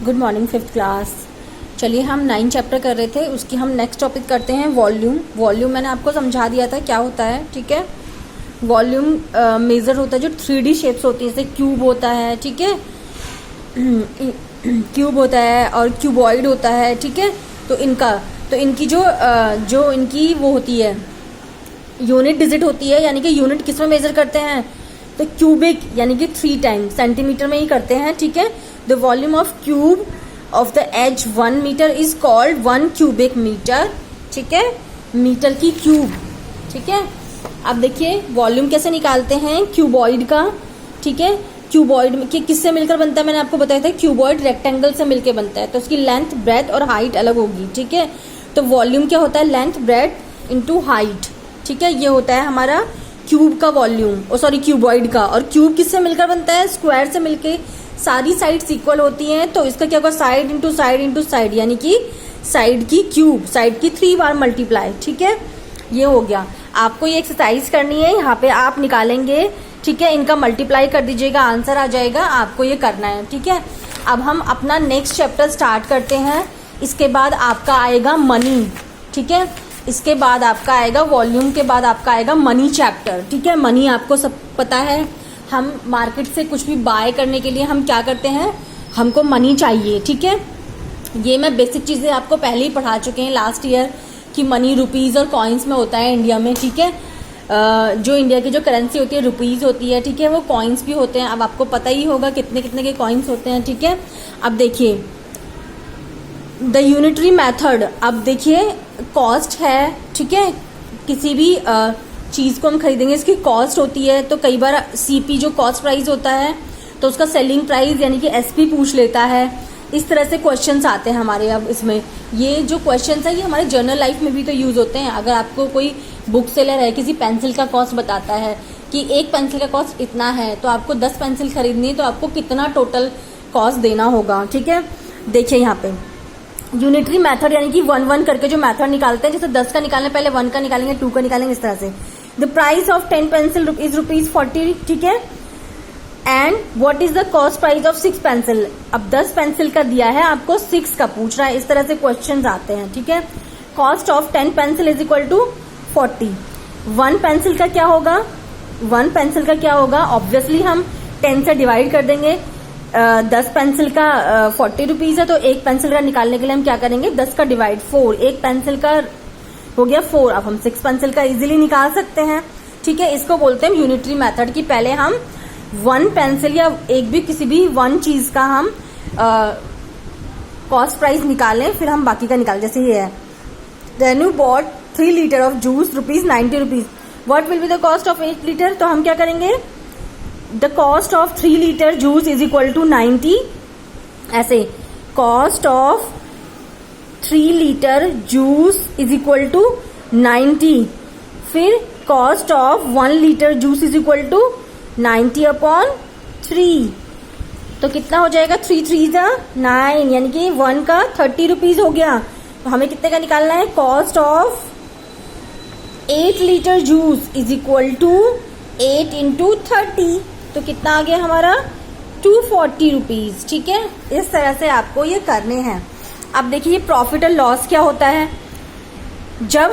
Good morning fifth class. चलिए हम 9 chapter कर रहे थे, उसकी हम नेक्स्ट टॉपिक करते हैं वॉल्यूम। वॉल्यूम मैंने आपको समझा दिया था क्या होता है, ठीक है। वॉल्यूम मेजर होता है जो 3D शेप्स होती है, जैसे क्यूब होता है, ठीक है, क्यूब होता है और क्यूबॉइड होता है, ठीक है। तो इनकी जो इनकी वो होती है यूनिट डिजिट होती है, यानी कि यूनिट किस में मेजर करते हैं, तो क्यूबिक यानी कि 3 टाइम्स सेंटीमीटर में ही करते हैं, ठीक है। The volume of cube of the edge 1 metre is called 1 cubic metre, ठीक है, मीटर की क्यूब, ठीक है। अब देखिए वॉल्यूम कैसे निकालते हैं क्यूबॉइड का, ठीक है। क्यूबॉइड के किससे मिलकर बनता है, मैंने आपको बताया था क्यूबॉइड रेक्टेंगल से मिलकर बनता है, तो उसकी लेंथ ब्रेथ और हाइट अलग होगी, ठीक है। तो वॉल्यूम क्या होता है, लेंथ ब्रेथ इंटू हाइट, ठीक है। ये होता है हमारा क्यूब का वॉल्यूम, सॉरी क्यूबॉइड का। और क्यूब किससे मिलकर बनता है, स्क्वायर से मिलके सारी साइड्स इक्वल होती हैं, तो इसका क्या होगा, side into side into side, यानी कि साइड की क्यूब, साइड की 3 बार मल्टीप्लाई, ठीक है। ये हो गया। आपको ये एक्सरसाइज करनी है, यहाँ पे आप निकालेंगे, ठीक है, इनका मल्टीप्लाई कर दीजिएगा, आंसर आ जाएगा, आपको ये करना है, ठीक है। अब हम अपना नेक्स्ट चैप्टर स्टार्ट करते हैं। इसके बाद आपका आएगा मनी, ठीक है। इसके बाद आपका आएगा वॉल्यूम के बाद आपका आएगा मनी चैप्टर, ठीक है। मनी आपको सब पता है, हम मार्केट से कुछ भी बाय करने के लिए हम क्या करते हैं, हमको मनी चाहिए, ठीक है। ये मैं बेसिक चीजें आपको पहले ही पढ़ा चुके हैं लास्ट ईयर कि मनी रुपीज और कॉइन्स में होता है इंडिया में, ठीक है। जो इंडिया की जो करेंसी होती है रुपीज होती है, ठीक है, वो कॉइन्स भी होते हैं। अब आपको पता ही होगा कितने कितने के कॉइन्स होते हैं, ठीक है। अब देखिए द यूनिटरी मेथड, अब देखिए कॉस्ट है, ठीक है, किसी भी चीज को हम खरीदेंगे इसकी कॉस्ट होती है। तो कई बार सीपी जो कॉस्ट प्राइस होता है तो उसका सेलिंग प्राइस यानी कि एसपी पूछ लेता है। इस तरह से क्वेश्चंस आते हैं हमारे। अब इसमें ये जो क्वेश्चंस है ये हमारे जर्नल लाइफ में भी तो यूज होते हैं। अगर आपको कोई बुक सेलर है, किसी पेंसिल का कॉस्ट बताता है कि एक पेंसिल का कॉस्ट इतना है, तो आपको 10 पेंसिल खरीदनी है, तो आपको कितना टोटल कॉस्ट देना होगा, ठीक है। देखिए यहाँ पे यूनिटरी मेथड यानी कि 1-1 करके जो मेथड निकालते हैं, जैसे 10 का निकालने पहले 1 का निकालेंगे, 2 का निकालेंगे, इस तरह से। The price of 10 pencil is ₹40, ठीक है। And what is the cost price of 6 pencil, अब 10 पेंसिल का दिया है, आपको 6 का पूछ रहा है। इस तरह से क्वेश्चंस आते हैं, ठीक है। Cost of 10 pencil is equal to 40। 1 pencil का क्या होगा, 1 पेंसिल का क्या होगा, ऑब्वियसली हम 10 से डिवाइड कर देंगे। 10 पेंसिल का 40 रुपीज है, तो एक पेंसिल का निकालने के लिए हम क्या करेंगे, 10 का डिवाइड 4, एक पेंसिल का हो गया 4। अब हम 6 पेंसिल का इजीली निकाल सकते हैं, ठीक है। इसको बोलते हैं यूनिटरी मेथड की पहले हम 1 पेंसिल या एक भी किसी भी 1 चीज का हम कॉस्ट प्राइस निकालें, फिर हम बाकी का निकालें। जैसे ये है, then you bought 3 litre of juice ₹90। What will be the cost of 8 litre, तो हम क्या करेंगे, the cost of 3 litre juice is equal to 90, ऐसे cost of 3 litre juice is equal to 90। फिर cost of 1 litre juice is equal to 90/3, तो कितना हो जाएगा, 3 3 9, यानी कि 1 का 30 रुपीज हो गया। तो हमें कितने का निकालना है, cost of 8 litre juice is equal to 8 × 30, तो कितना आ गया हमारा 240 रुपीज, ठीक है। इस तरह से आपको ये करने हैं। अब देखिए प्रॉफिट और लॉस क्या होता है, जब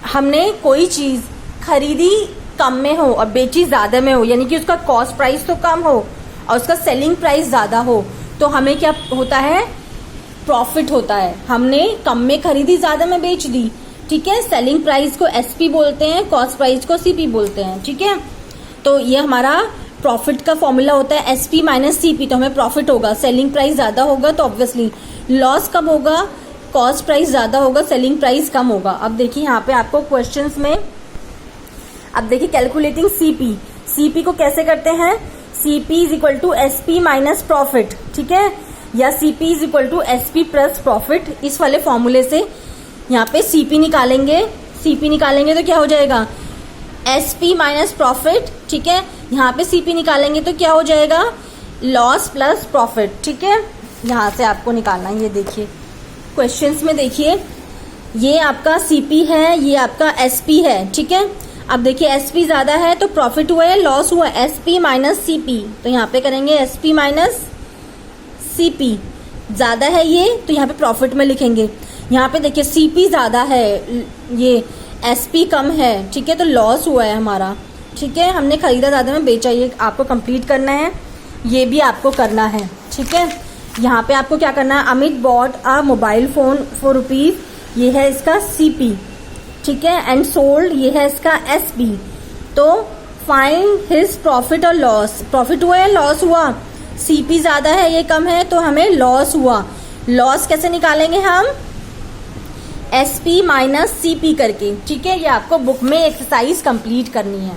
हमने कोई चीज खरीदी कम में हो और बेची ज्यादा में हो, यानी कि उसका कॉस्ट प्राइस तो कम हो और उसका सेलिंग प्राइस ज्यादा हो, तो हमें क्या होता है, प्रॉफिट होता है। हमने कम में खरीदी, ज्यादा में बेच दी, ठीक है। सेलिंग प्राइस को एसपी बोलते हैं, कॉस्ट प्राइस को सीपी बोलते हैं, ठीक है। तो ये हमारा प्रॉफिट का फॉर्मूला होता है एसपी माइनस सीपी, तो हमें प्रॉफिट होगा, सेलिंग प्राइस ज्यादा होगा तो ऑब्वियसली। लॉस कब होगा, कॉस्ट प्राइस ज्यादा होगा, सेलिंग प्राइस कम होगा। अब देखिए यहाँ पे आपको क्वेश्चंस में, अब देखिए कैलकुलेटिंग सीपी, सीपी को कैसे करते हैं, CP is equal to SP minus profit, ठीक है, या CP is equal to SP plus profit. इस वाले फॉर्मूले से यहाँ पे सीपी निकालेंगे, सीपी निकालेंगे तो क्या हो जाएगा, एसपी माइनस प्रॉफिट, ठीक है। यहाँ पे सीपी निकालेंगे तो क्या हो जाएगा, लॉस प्लस प्रॉफिट, ठीक है। यहाँ से आपको निकालना है, ये देखिए क्वेश्चंस में देखिए, ये आपका सीपी है, ये आपका एसपी है, ठीक है। अब देखिए एसपी ज्यादा है तो प्रॉफिट हुआ है, लॉस हुआ, एसपी माइनस सीपी, तो यहाँ पे करेंगे एसपी माइनस CP ज़्यादा है ये, तो यहाँ पे प्रॉफिट में लिखेंगे। यहाँ पे देखिए CP ज़्यादा है, ये SP कम है, ठीक है, तो लॉस हुआ है हमारा, ठीक है। हमने खरीदा ज़्यादा में, बेचा, ये आपको कंप्लीट करना है, ये भी आपको करना है, ठीक है। यहाँ पे आपको क्या करना है, Amit bought a mobile phone for rupees, ये है इसका CP, ठीक है, एंड सोल्ड, ये है इसका SP। तो फाइंड हिज प्रॉफिट और लॉस, प्रॉफिट हुआ या लॉस हुआ, CP ज़्यादा है ये कम है, तो हमें लॉस हुआ। लॉस कैसे निकालेंगे हम, SP माइनस CP करके, ठीक है। ये आपको बुक में एक्सरसाइज कंप्लीट करनी है।